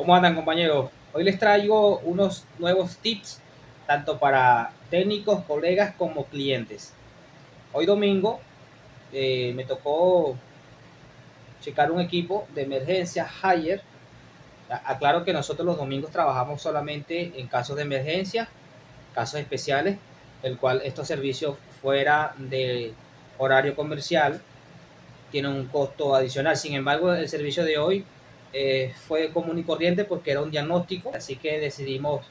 ¿Cómo andan, compañeros? Hoy les traigo unos nuevos tips, tanto para técnicos, colegas como clientes. Hoy domingo me tocó checar un equipo de emergencia Haier. Aclaro que nosotros los domingos trabajamos solamente en casos de emergencia, casos especiales, el cual estos servicios fuera de horario comercial tienen un costo adicional. Sin embargo, el servicio de hoy fue común y corriente porque era un diagnóstico, así que decidimos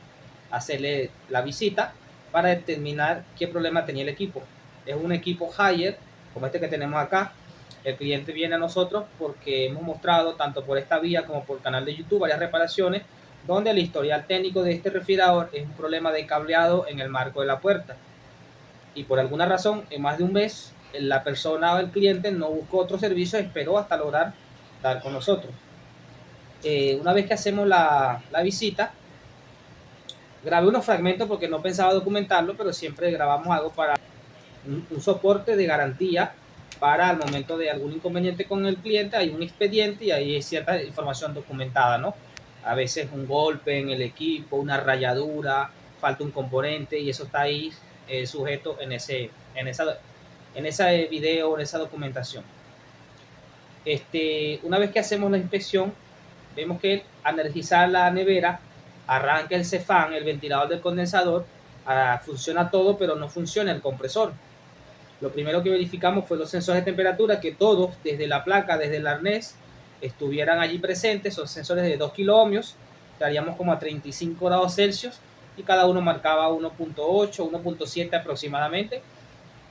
hacerle la visita para determinar qué problema tenía el equipo. Es un equipo Haier, como este que tenemos acá. El cliente viene a nosotros porque hemos mostrado tanto por esta vía como por el canal de YouTube varias reparaciones donde el historial técnico de este refrigerador es un problema de cableado en el marco de la puerta. Y por alguna razón, en más de un mes, la persona o el cliente no buscó otro servicio, esperó hasta lograr dar con nosotros. Una vez que hacemos la visita, grabé unos fragmentos porque no pensaba documentarlo, pero siempre grabamos algo para un soporte de garantía para al momento de algún inconveniente con el cliente, hay un expediente y hay cierta información documentada, ¿no? A veces un golpe en el equipo, una rayadura, falta un componente y eso está ahí sujeto en ese video, en esa documentación. Una vez que hacemos la inspección, vemos que al energizar la nevera, arranca el CEFAN, el ventilador del condensador, funciona todo, pero no funciona el compresor. Lo primero que verificamos fue los sensores de temperatura, que todos, desde la placa, desde el arnés, estuvieran allí presentes. Son sensores de 2 kiloohmios, estaríamos como a 35 grados Celsius y cada uno marcaba 1.8, 1.7 aproximadamente.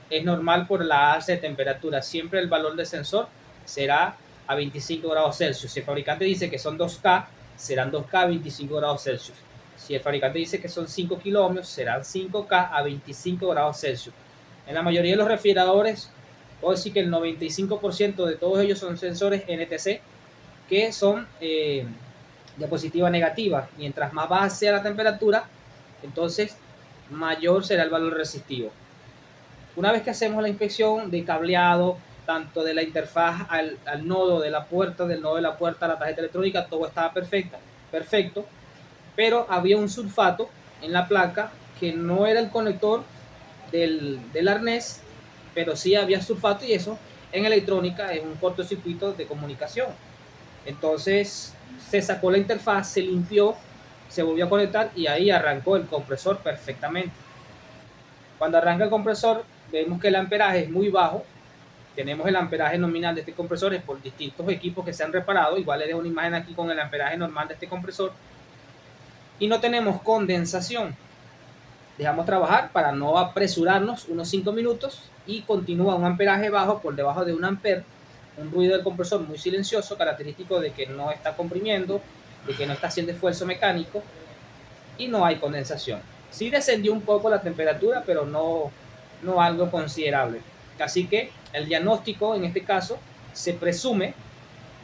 Es normal por la alza de temperatura. Siempre el valor del sensor será a 25 grados Celsius. Si el fabricante dice que son 2K, serán 2K a 25 grados Celsius. Si el fabricante dice que son 5 kiloohmios, serán 5K a 25 grados Celsius. En la mayoría de los refrigeradores, puedo decir que el 95% de todos ellos son sensores NTC, que son diapositiva negativa. Mientras más baja sea la temperatura, entonces mayor será el valor resistivo. Una vez que hacemos la inspección de cableado, tanto de la interfaz al nodo de la puerta, del nodo de la puerta a la tarjeta electrónica, todo estaba perfecto, pero había un sulfato en la placa que no era el conector del arnés, pero sí había sulfato y eso en electrónica es un cortocircuito de comunicación. Entonces se sacó la interfaz, se limpió, se volvió a conectar y ahí arrancó el compresor perfectamente. Cuando arranca el compresor, vemos que el amperaje es muy bajo. Tenemos el amperaje nominal de este compresor es por distintos equipos que se han reparado. Igual les dejo una imagen aquí con el amperaje normal de este compresor. Y no tenemos condensación. Dejamos trabajar para no apresurarnos unos 5 minutos y continúa un amperaje bajo por debajo de 1 amper. Un ruido del compresor muy silencioso, característico de que no está comprimiendo, de que no está haciendo esfuerzo mecánico y no hay condensación. Sí descendió un poco la temperatura, pero no algo considerable. Así que el diagnóstico en este caso se presume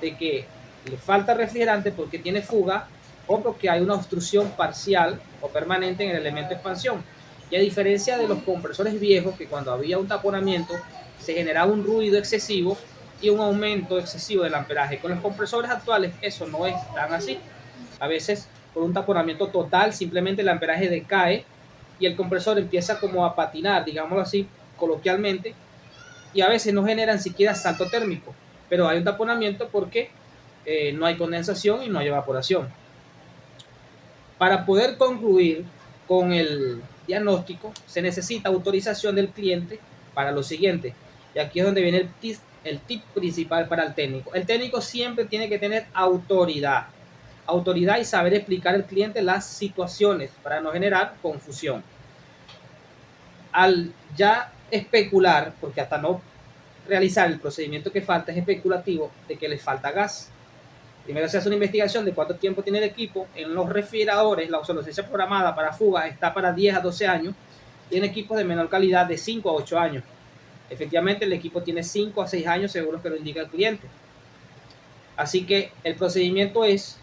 de que le falta refrigerante porque tiene fuga o porque hay una obstrucción parcial o permanente en el elemento de expansión. Y a diferencia de los compresores viejos, que cuando había un taponamiento se generaba un ruido excesivo y un aumento excesivo del amperaje. Con los compresores actuales eso no es tan así. A veces por un taponamiento total simplemente el amperaje decae y el compresor empieza como a patinar, digámoslo así, coloquialmente, y a veces no generan siquiera salto térmico, pero hay un taponamiento porque no hay condensación y no hay evaporación. Para poder concluir con el diagnóstico se necesita autorización del cliente para lo siguiente, y aquí es donde viene el tip principal para el técnico. El técnico siempre tiene que tener autoridad y saber explicar al cliente las situaciones para no generar confusión. Al ya especular, porque hasta no realizar el procedimiento que falta es especulativo de que les falta gas. Primero se hace una investigación de cuánto tiempo tiene el equipo. En los refrigeradores la obsolescencia programada para fugas está para 10 a 12 años y en equipos de menor calidad de 5 a 8 años. Efectivamente el equipo tiene 5 a 6 años según lo que lo indica el cliente. Así que el procedimiento es,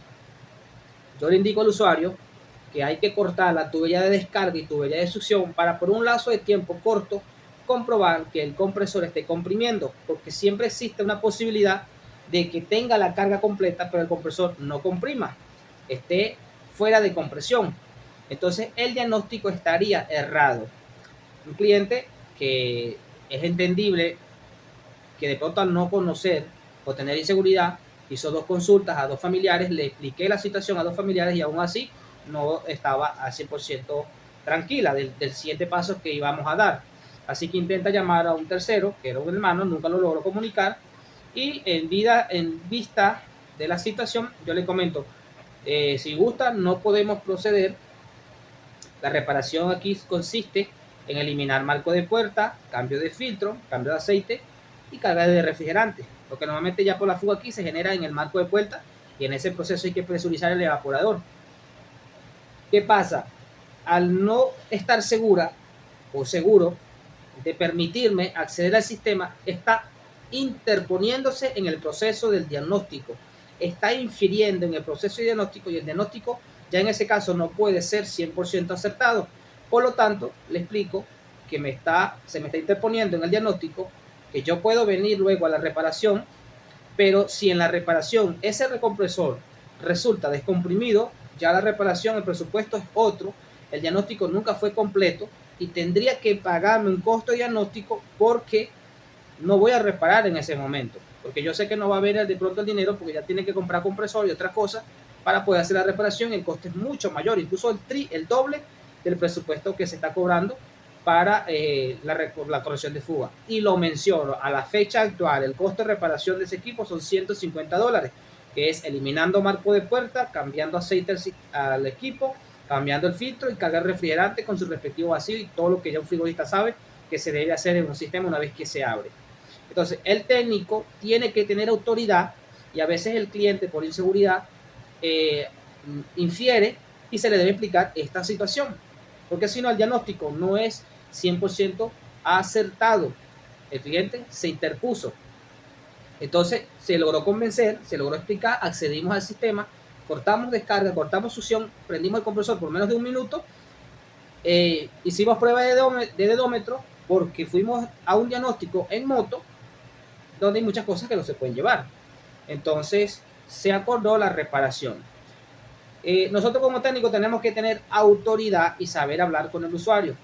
yo le indico al usuario que hay que cortar la tubería de descarga y tubería de succión para por un lapso de tiempo corto comprobar que el compresor esté comprimiendo, porque siempre existe una posibilidad de que tenga la carga completa pero el compresor no comprima. esté fuera de compresión. Entonces el diagnóstico estaría errado. Un cliente que es entendible que de pronto al no conocer o tener inseguridad, hizo 2 consultas a 2 familiares, le expliqué la situación a 2 familiares y aún así no estaba al 100% tranquila del siguiente paso que íbamos a dar. Así que intenta llamar a un tercero, que era un hermano, nunca lo logró comunicar, y en vista de la situación, yo le comento, si gusta, no podemos proceder. La reparación aquí consiste en eliminar marco de puerta, cambio de filtro, cambio de aceite y carga de refrigerante. Porque normalmente ya por la fuga aquí se genera en el marco de puerta y en ese proceso hay que presurizar el evaporador. ¿Qué pasa? Al no estar segura o seguro de permitirme acceder al sistema, está interponiéndose en el proceso del diagnóstico, está infiriendo en el proceso de diagnóstico y el diagnóstico ya en ese caso no puede ser 100% acertado. Por lo tanto, le explico que se me está interponiendo en el diagnóstico, que yo puedo venir luego a la reparación, pero si en la reparación ese recompresor resulta descomprimido, ya la reparación, el presupuesto es otro, el diagnóstico nunca fue completo y tendría que pagarme un costo de diagnóstico porque no voy a reparar en ese momento, porque yo sé que no va a haber de pronto el dinero porque ya tiene que comprar compresor y otras cosas para poder hacer la reparación. El costo es mucho mayor, incluso el doble del presupuesto que se está cobrando para la corrección de fuga. Y lo menciono, a la fecha actual, el costo de reparación de ese equipo son $150, que es eliminando marco de puerta, cambiando aceite al equipo, cambiando el filtro y cargar refrigerante con su respectivo vacío y todo lo que ya un frigorista sabe que se debe hacer en un sistema una vez que se abre. Entonces, el técnico tiene que tener autoridad y a veces el cliente por inseguridad infiere y se le debe explicar esta situación, porque si no el diagnóstico no es 100% acertado. El cliente se interpuso. Entonces se logró convencer, se logró explicar, accedimos al sistema, cortamos descarga, cortamos succión, prendimos el compresor por menos de 1 minuto, hicimos prueba de dedómetro porque fuimos a un diagnóstico en moto donde hay muchas cosas que no se pueden llevar. Entonces se acordó la reparación. Nosotros como técnicos tenemos que tener autoridad y saber hablar con el usuario.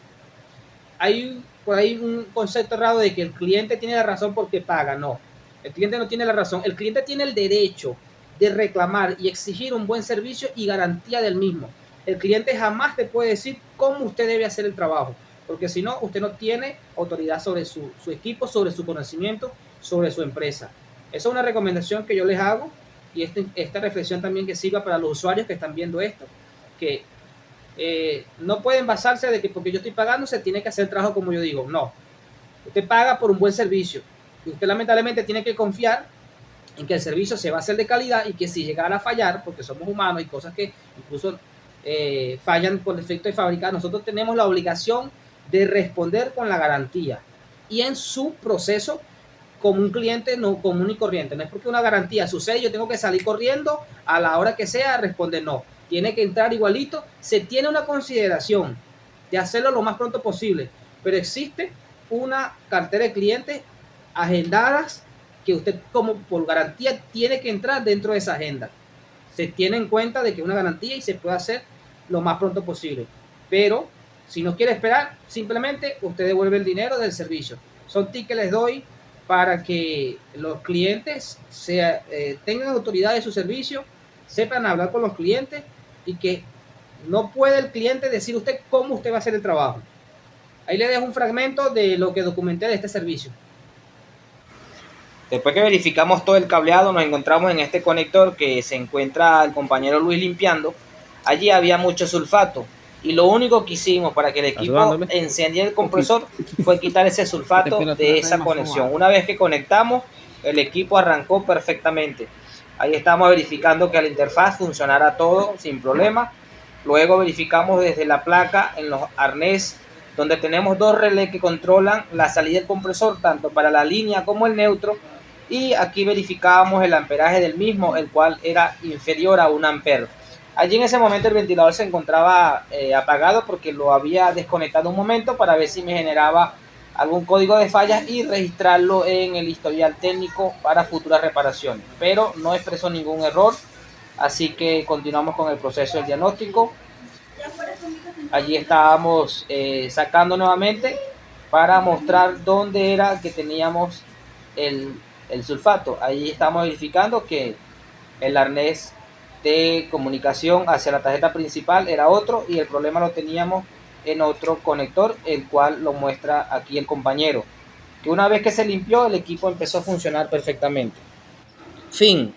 Hay por ahí un concepto errado de que el cliente tiene la razón porque paga. No, el cliente no tiene la razón. El cliente tiene el derecho de reclamar y exigir un buen servicio y garantía del mismo. El cliente jamás te puede decir cómo usted debe hacer el trabajo, porque si no, usted no tiene autoridad sobre su equipo, sobre su conocimiento, sobre su empresa. Esa es una recomendación que yo les hago y esta reflexión también que sirva para los usuarios que están viendo esto, que no pueden basarse de que porque yo estoy pagando se tiene que hacer el trabajo como yo digo. No, usted paga por un buen servicio y usted lamentablemente tiene que confiar en que el servicio se va a hacer de calidad y que si llegara a fallar, porque somos humanos y cosas que incluso fallan por defecto de fábrica, nosotros tenemos la obligación de responder con la garantía y en su proceso como un cliente no común y corriente. No es porque una garantía sucede, yo tengo que salir corriendo a la hora que sea a responder. No, tiene que entrar igualito. Se tiene una consideración de hacerlo lo más pronto posible, pero existe una cartera de clientes agendadas que usted como por garantía tiene que entrar dentro de esa agenda. Se tiene en cuenta de que es una garantía y se puede hacer lo más pronto posible. Pero si no quiere esperar, simplemente usted devuelve el dinero del servicio. Son tips que les doy para que los clientes tengan autoridad de su servicio, sepan hablar con los clientes y que no puede el cliente decir usted cómo usted va a hacer el trabajo. Ahí le dejo un fragmento de lo que documenté de este servicio. Después que verificamos todo el cableado, nos encontramos en este conector que se encuentra el compañero Luis limpiando. Allí había mucho sulfato y lo único que hicimos para que el equipo encendiera el compresor fue quitar ese sulfato de esa conexión. Una vez que conectamos, el equipo arrancó perfectamente. Ahí estamos verificando que la interfaz funcionara todo sin problema. Luego verificamos desde la placa en los arnés donde tenemos 2 relés que controlan la salida del compresor tanto para la línea como el neutro, y aquí verificábamos el amperaje del mismo, el cual era inferior a 1 ampere. Allí en ese momento el ventilador se encontraba apagado porque lo había desconectado un momento para ver si me generaba algún código de fallas y registrarlo en el historial técnico para futuras reparaciones, pero no expresó ningún error. Así que continuamos con el proceso del diagnóstico. Allí estábamos sacando nuevamente para mostrar dónde era que teníamos el sulfato. Ahí estamos verificando que el arnés de comunicación hacia la tarjeta principal era otro y el problema lo teníamos en otro conector, el cual lo muestra aquí el compañero, que una vez que se limpió el equipo empezó a funcionar perfectamente. Fin.